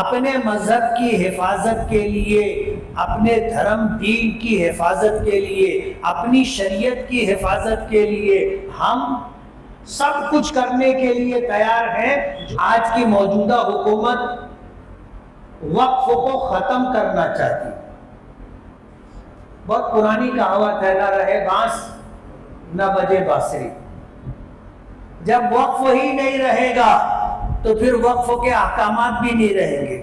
اپنے مذہب کی حفاظت کے لیے، اپنے دھرم دین کی حفاظت کے لیے، اپنی شریعت کی حفاظت کے لیے ہم سب کچھ کرنے کے لیے تیار ہیں۔ آج کی موجودہ حکومت وقف کو ختم کرنا چاہتی، بہت پرانی کہاوت ہے، نہ رہے بانس نہ بجے بانسری۔ جب وقف ہی نہیں رہے گا تو پھر وقف کے احکامات بھی نہیں رہیں گے،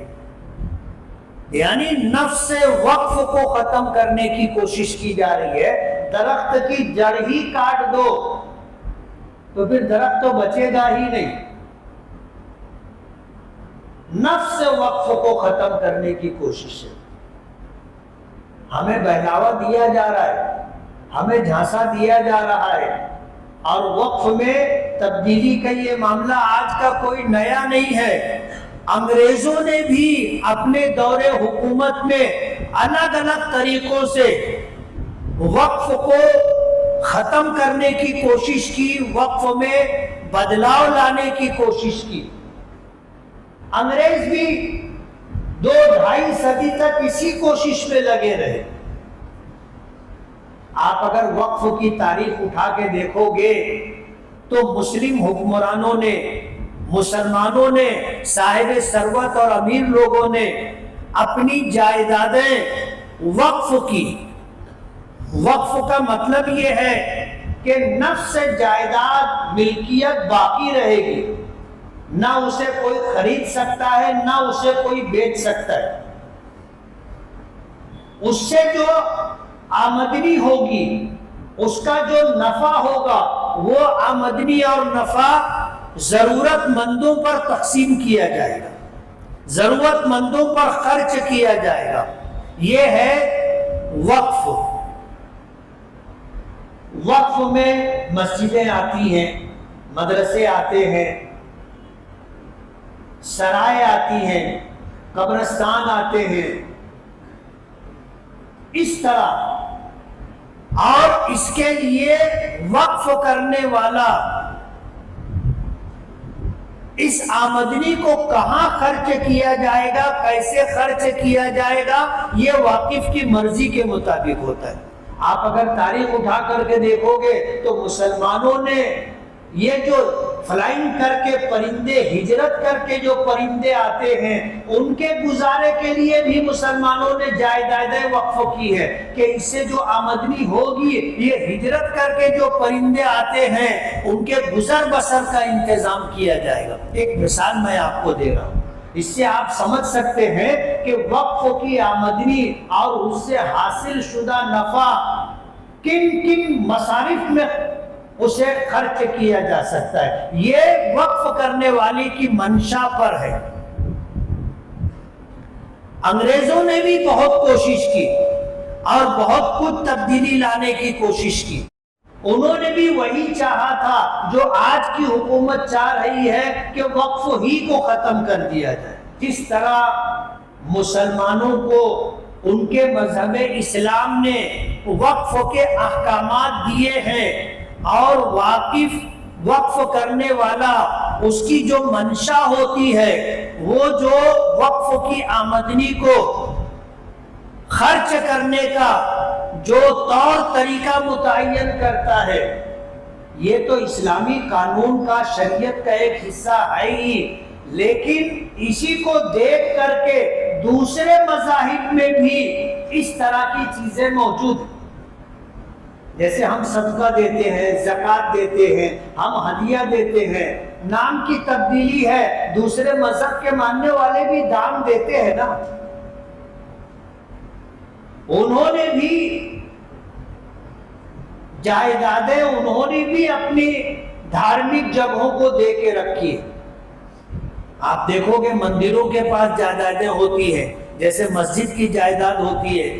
یعنی نفس سے وقف کو ختم کرنے کی کوشش کی جا رہی ہے۔ درخت کی جڑ ہی کاٹ دو تو پھر درخت تو بچے گا ہی نہیں۔ نفس سے وقف کو ختم کرنے کی کوشش ہے۔ ہمیں بہلاوا دیا جا رہا ہے، ہمیں جھانسا دیا جا رہا ہے، اور وقف میں تبدیلی کا یہ معاملہ آج کا کوئی نیا نہیں ہے۔ انگریزوں نے بھی اپنے دور حکومت میں الگ الگ طریقوں سے وقف کو ختم کرنے کی کوشش کی، وقف میں بدلاؤ لانے کی کوشش کی۔ انگریز بھی 2-2.5 صدی تک اسی کوشش میں لگے رہے۔ آپ اگر وقف کی تاریخ اٹھا کے دیکھو گے تو مسلم حکمرانوں نے، مسلمانوں نے، صاحب ثروت اور امیر لوگوں نے اپنی جائیدادیں وقف کی۔ وقف کا مطلب یہ ہے کہ نفس سے جائیداد ملکیت باقی رہے گی، نہ اسے کوئی خرید سکتا ہے، نہ اسے کوئی بیچ سکتا ہے۔ اس سے جو آمدنی ہوگی، اس کا جو نفع ہوگا، وہ آمدنی اور نفع ضرورت مندوں پر تقسیم کیا جائے گا، ضرورت مندوں پر خرچ کیا جائے گا۔ یہ ہے وقف۔ وقف میں مسجدیں آتی ہیں، مدرسے آتے ہیں، سرائے آتی ہیں، قبرستان آتے ہیں، اس طرح۔ اور اس کے لیے وقف کرنے والا اس آمدنی کو کہاں خرچ کیا جائے گا، کیسے خرچ کیا جائے گا، یہ واقف کی مرضی کے مطابق ہوتا ہے۔ آپ اگر تاریخ اٹھا کر کے دیکھو گے تو مسلمانوں نے یہ جو فلائنگ کر کے پرندے، ہجرت کر کے جو پرندے آتے ہیں، ان کے گزارے کے لیے بھی مسلمانوں نے جائیدادیں وقف کی ہے کہ اس سے جو آمدنی ہوگی، یہ ہجرت کر کے جو پرندے آتے ہیں ان کے گزر بسر کا انتظام کیا جائے گا۔ ایک مثال میں آپ کو دے رہا ہوں، اس سے آپ سمجھ سکتے ہیں کہ وقف کی آمدنی اور اس سے حاصل شدہ نفع کن کن مصارف میں اسے خرچ کیا جا سکتا ہے۔ یہ وقف کرنے والی کی منشا پر ہے۔ انگریزوں نے بھی بہت کوشش کی اور بہت کچھ تبدیلی لانے کی کوشش کی۔ انہوں نے بھی وہی چاہا تھا جو آج کی حکومت چاہ رہی ہے کہ وقف ہی کو ختم کر دیا جائے۔ جس طرح مسلمانوں کو ان کے مذہب اسلام نے وقف کے احکامات دیے ہیں، اور واقف وقف کرنے والا اس کی جو منشا ہوتی ہے، وہ جو وقف کی آمدنی کو خرچ کرنے کا جو طور طریقہ متعین کرتا ہے، یہ تو اسلامی قانون کا، شریعت کا ایک حصہ ہے ہی، لیکن اسی کو دیکھ کر کے دوسرے مذاہب میں بھی اس طرح کی چیزیں موجود ہیں۔ جیسے ہم صدقہ دیتے ہیں، زکوٰۃ دیتے ہیں، ہم ہدیہ دیتے ہیں، نام کی تبدیلی ہے، دوسرے مذہب کے ماننے والے بھی دام دیتے ہیں نا۔ انہوں نے بھی جائیدادیں، انہوں نے بھی اپنی دھارمک جگہوں کو دے کے رکھی ہے۔ آپ دیکھو گے مندروں کے پاس جائیدادیں ہوتی ہیں، جیسے مسجد کی جائیداد ہوتی ہے،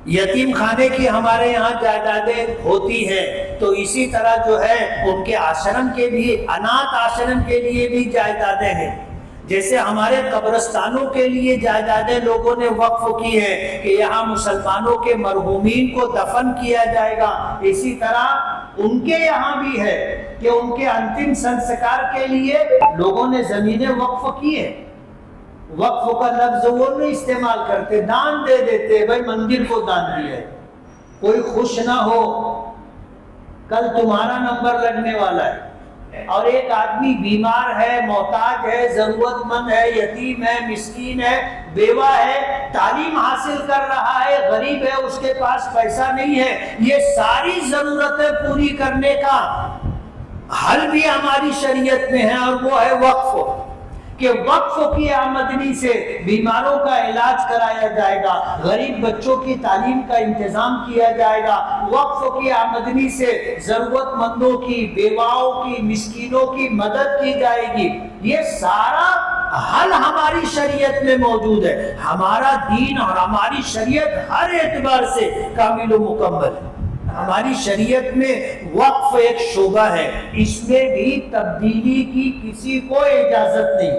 یتیم خانے کی ہمارے یہاں جائیدادیں ہوتی ہیں، تو اسی طرح جو ہے ان کے آشرم کے بھی، انات آشرم کے لیے بھی جائیدادیں ہیں۔ جیسے ہمارے قبرستانوں کے لیے جائیدادیں لوگوں نے وقف کی ہیں کہ یہاں مسلمانوں کے مرحومین کو دفن کیا جائے گا، اسی طرح ان کے یہاں بھی ہے کہ ان کے انتم سنسکار کے لیے لوگوں نے زمینیں وقف کی ہیں۔ وقف کا لفظ وہ نہیں استعمال کرتے، دان دے دیتے، بھائی مندر کو دان دیا ہے۔ کوئی خوش نہ ہو، کل تمہارا نمبر لگنے والا ہے، اور ایک آدمی بیمار ہے، محتاج ہے، ضرورت مند ہے، یتیم ہے، مسکین ہے، بیوہ ہے، تعلیم حاصل کر رہا ہے، غریب ہے، اس کے پاس پیسہ نہیں ہے، یہ ساری ضرورتیں پوری کرنے کا حل بھی ہماری شریعت میں ہے، اور وہ ہے وقف، کہ وقف کی آمدنی سے بیماروں کا علاج کرایا جائے گا، غریب بچوں کی تعلیم کا انتظام کیا جائے گا، وقف کی آمدنی سے ضرورت مندوں کی، بیواؤں کی، مسکینوں کی مدد کی جائے گی۔ یہ سارا حل ہماری شریعت میں موجود ہے۔ ہمارا دین اور ہماری شریعت ہر اعتبار سے کامل و مکمل ہے۔ ہماری شریعت میں وقف ایک شعبہ ہے، اس میں بھی تبدیلی کی کسی کو اجازت نہیں،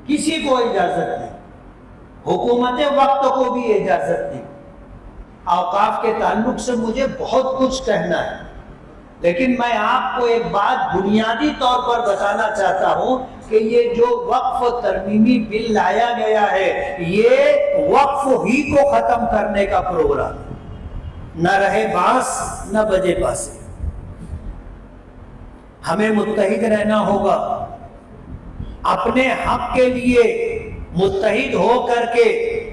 کسی کو اجازت نہیں، حکومت وقت کو بھی اجازت نہیں۔ اوقاف کے تعلق سے مجھے بہت کچھ کہنا ہے، لیکن میں آپ کو ایک بات بنیادی طور پر بتانا چاہتا ہوں کہ یہ جو وقف ترمیمی بل لایا گیا ہے، یہ وقف ہی کو ختم کرنے کا پروگرام ہے، نہ رہے بانس نہ بجے باسے۔ ہمیں متحد رہنا ہوگا، اپنے حق کے لیے متحد ہو کر کے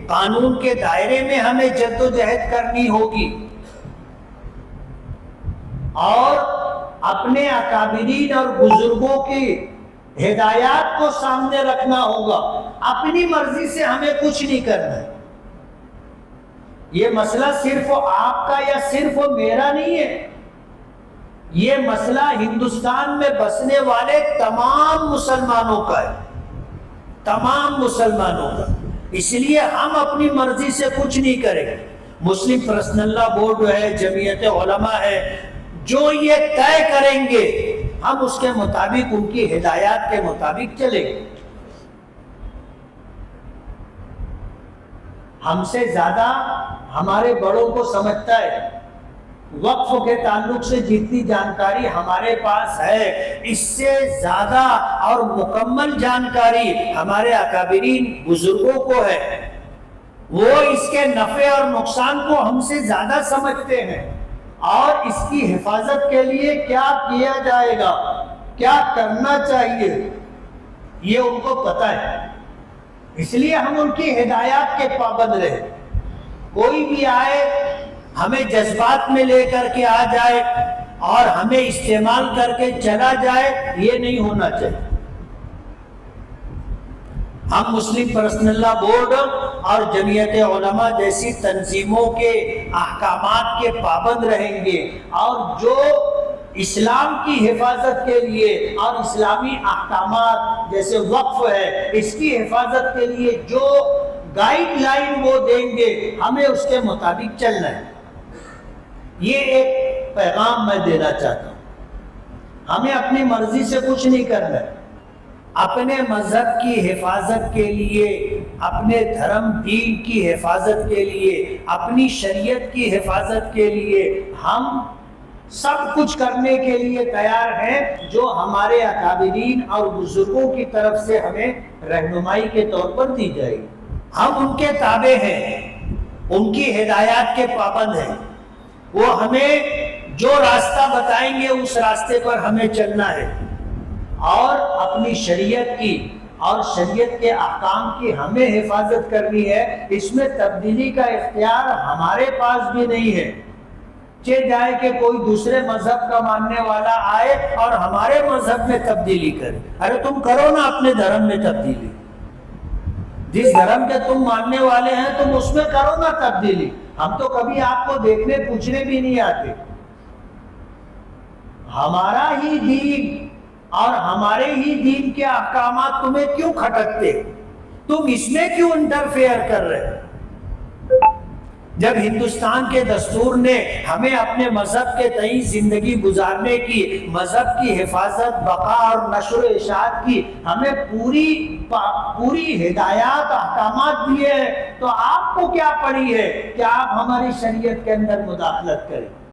قانون کے دائرے میں ہمیں جدوجہد کرنی ہوگی، اور اپنے اکابرین اور بزرگوں کی ہدایات کو سامنے رکھنا ہوگا۔ اپنی مرضی سے ہمیں کچھ نہیں کرنا ہے۔ یہ مسئلہ صرف آپ کا یا صرف میرا نہیں ہے، یہ مسئلہ ہندوستان میں بسنے والے تمام مسلمانوں کا ہے، تمام مسلمانوں کا۔ اس لیے ہم اپنی مرضی سے کچھ نہیں کریں گے۔ مسلم پرسنل لا بورڈ جو ہے، جمعیت علماء ہے، جو یہ طے کریں گے ہم اس کے مطابق، ان کی ہدایات کے مطابق چلیں گے۔ ہم سے زیادہ ہمارے بڑوں کو سمجھتا ہے، وقف کے تعلق سے جتنی جانکاری ہمارے پاس ہے، اس سے زیادہ اور مکمل جانکاری ہمارے اکابرین بزرگوں کو ہے۔ وہ اس کے نفع اور نقصان کو ہم سے زیادہ سمجھتے ہیں، اور اس کی حفاظت کے لیے کیا کیا جائے گا، کیا کرنا چاہیے، یہ ان کو پتہ ہے۔ اس لیے ہم ان کی ہدایات کے پابند رہے۔ کوئی بھی آئے ہمیں جذبات میں لے کر کے آ جائے اور ہمیں استعمال کر کے چلا جائے، یہ نہیں ہونا چاہیے۔ ہم مسلم پرسنل لا بورڈ اور جمعیت علماء جیسی تنظیموں کے احکامات کے پابند رہیں گے، اور جو اسلام کی حفاظت کے لیے اور اسلامی احکامات جیسے وقف ہے، اس کی حفاظت کے لیے جو گائیڈ لائن وہ دیں گے، ہمیں اس کے مطابق چلنا ہے۔ یہ ایک پیغام میں دینا چاہتا ہوں۔ ہمیں اپنی مرضی سے کچھ نہیں کرنا ہے۔ اپنے مذہب کی حفاظت کے لیے، اپنے دھرم دین کی حفاظت کے لیے، اپنی شریعت کی حفاظت کے لیے ہم سب کچھ کرنے کے لیے تیار ہیں، جو ہمارے اکابرین اور بزرگوں کی طرف سے ہمیں رہنمائی کے طور پر دی جائے گی۔ ہم ان کے تابع ہیں، ان کی ہدایات کے پابند ہیں۔ وہ ہمیں جو راستہ بتائیں گے اس راستے پر ہمیں چلنا ہے، اور اپنی شریعت کی اور شریعت کے احکام کی ہمیں حفاظت کرنی ہے۔ اس میں تبدیلی کا اختیار ہمارے پاس بھی نہیں ہے۔ چاہے جائے کہ کوئی دوسرے مذہب کا ماننے والا آئے اور ہمارے مذہب میں تبدیلی کرے، ارے تم کرو نا اپنے دھرم میں تبدیلی، جس دھرم کے تم ماننے والے ہیں تم اس میں کرو نا تبدیلی۔ ہم تو کبھی آپ کو دیکھنے پوچھنے بھی نہیں آتے۔ ہمارا ہی دین اور ہمارے ہی دین کے احکامات تمہیں کیوں کھٹکتے؟ تم اس میں کیوں انٹرفیئر کر رہے؟ جب ہندوستان کے دستور نے ہمیں اپنے مذہب کے تئیں زندگی گزارنے کی، مذہب کی حفاظت، بقا اور نشر و اشاعت کی ہمیں پوری ہدایات احکامات دیے ہیں، تو آپ کو کیا پڑی ہے کہ آپ ہماری شریعت کے اندر مداخلت کریں؟